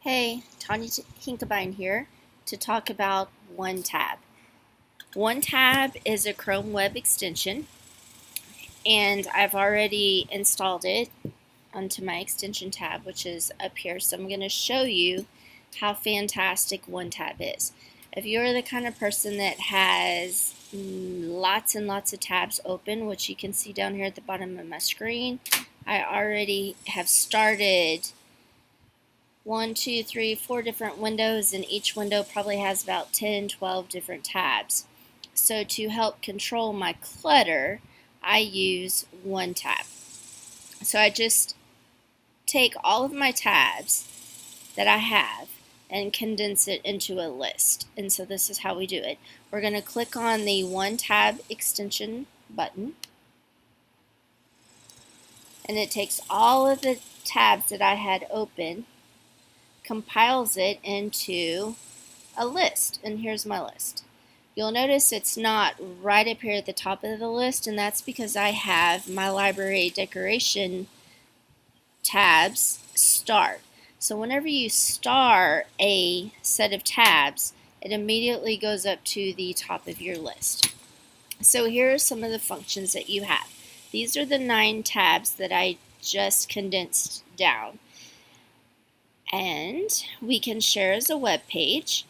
Hey, Tanya Hinkabine here to talk about OneTab. OneTab is a Chrome web extension, and I've already installed it onto my extension tab, which is up here. So I'm going to show you how fantastic OneTab is. If you're the kind of person that has lots and lots of tabs open, which you can see down here at the bottom of my screen, I already have started 1, 2, 3, 4 different windows, and each window probably has about 10, 12 different tabs. So to help control my clutter, I use OneTab. So I just take all of my tabs that I have and condense it into a list. And so this is how we do it. We're going to click on the OneTab extension button, and it takes all of the tabs that I had open, compiles it into a list, and here's my list. You'll notice it's not right up here at the top of the list, and that's because I have my library decoration tabs starred. So whenever you star a set of tabs, it immediately goes up to the top of your list. So here are some of the functions that you have. These are the 9 tabs that I just condensed down. And we can share as a web page,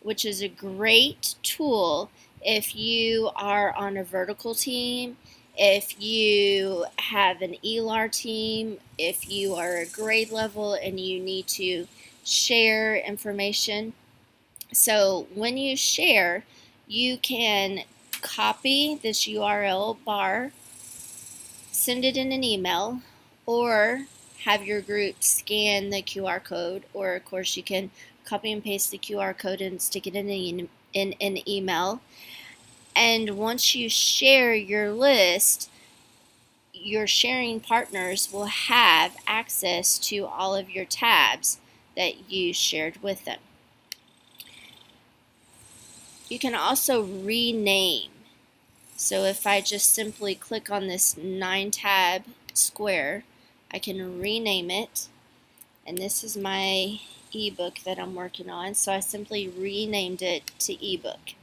which is a great tool if you are on a vertical team, if you have an ELAR team, if you are a grade level and you need to share information. So when you share, you can copy this URL bar, send it in an email, or have your group scan the QR code, or of course you can copy and paste the QR code and stick it in an email. And once you share your list, your sharing partners will have access to all of your tabs that you shared with them. You can also rename. So if I just simply click on this 9 tab square, I can rename it, and this is my ebook that I'm working on, so I simply renamed it to ebook.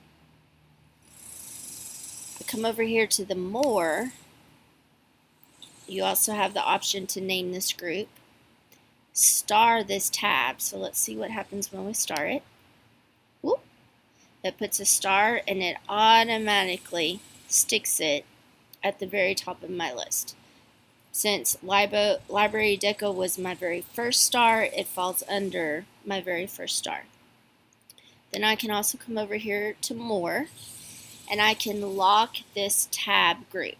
I come over here to the more. You also have the option to name this group, star this tab. So let's see what happens when we star it. Whoop. It puts a star, and it automatically sticks it at the very top of my list. Since Library Deco was my very first star, it falls under my very first star. Then I can also come over here to more, and I can lock this tab group,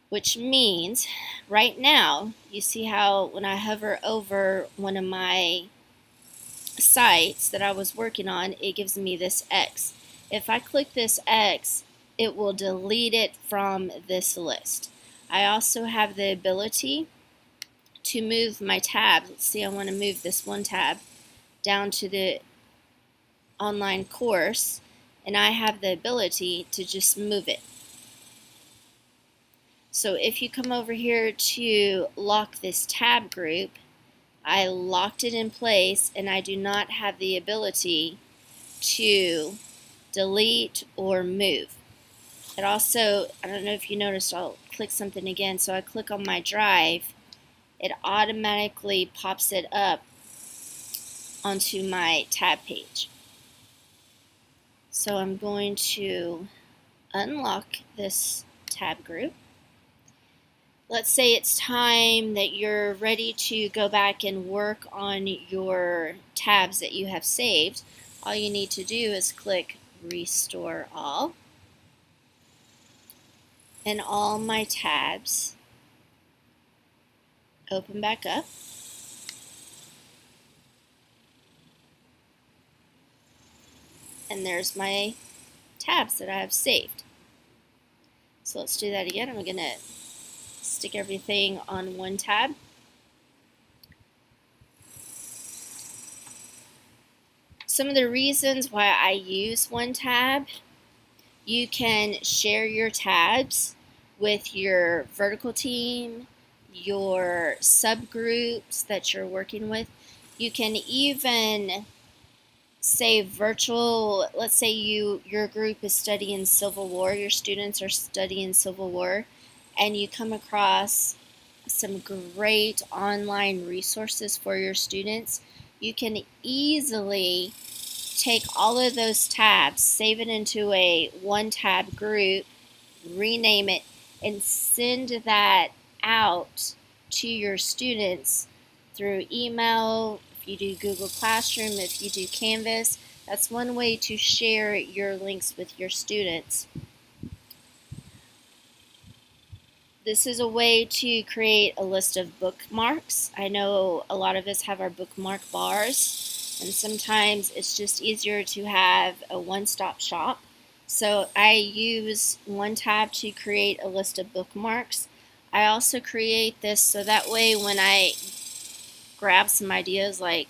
which means right now, you see how when I hover over one of my sites that I was working on, it gives me this X. If I click this X, it will delete it from this list. I also have the ability to move my tabs. Let's see, I want to move this one tab down to the online course, and I have the ability to just move it. So if you come over here to lock this tab group, I locked it in place, and I do not have the ability to delete or move. It also, I don't know if you noticed, I'll click something again. So I click on my drive, it automatically pops it up onto my tab page. So I'm going to unlock this tab group. Let's say it's time that you're ready to go back and work on your tabs that you have saved. All you need to do is click Restore All, and all my tabs open back up. And there's my tabs that I have saved. So let's do that again. I'm going to stick everything on one tab. Some of the reasons why I use OneTab: you can share your tabs with your vertical team, your subgroups that you're working with. You can even say virtual, let's say your group is studying Civil War, your students are studying Civil War, and you come across some great online resources for your students. You can easily take all of those tabs, save it into a OneTab group, rename it, and send that out to your students through email. If you do Google Classroom, if you do Canvas, that's one way to share your links with your students. This is a way to create a list of bookmarks. I know a lot of us have our bookmark bars, and sometimes it's just easier to have a one-stop shop. So I use OneTab to create a list of bookmarks. I also create this so that way when I grab some ideas, like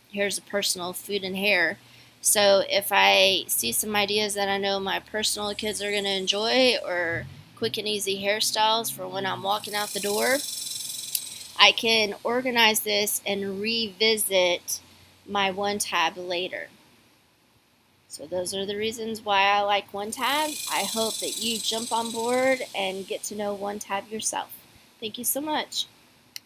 here's a personal food and hair. So if I see some ideas that I know my personal kids are going to enjoy, or quick and easy hairstyles for when I'm walking out the door, I can organize this and revisit my OneTab later. So those are the reasons why I like OneTab. I hope that you jump on board and get to know OneTab yourself. Thank you so much.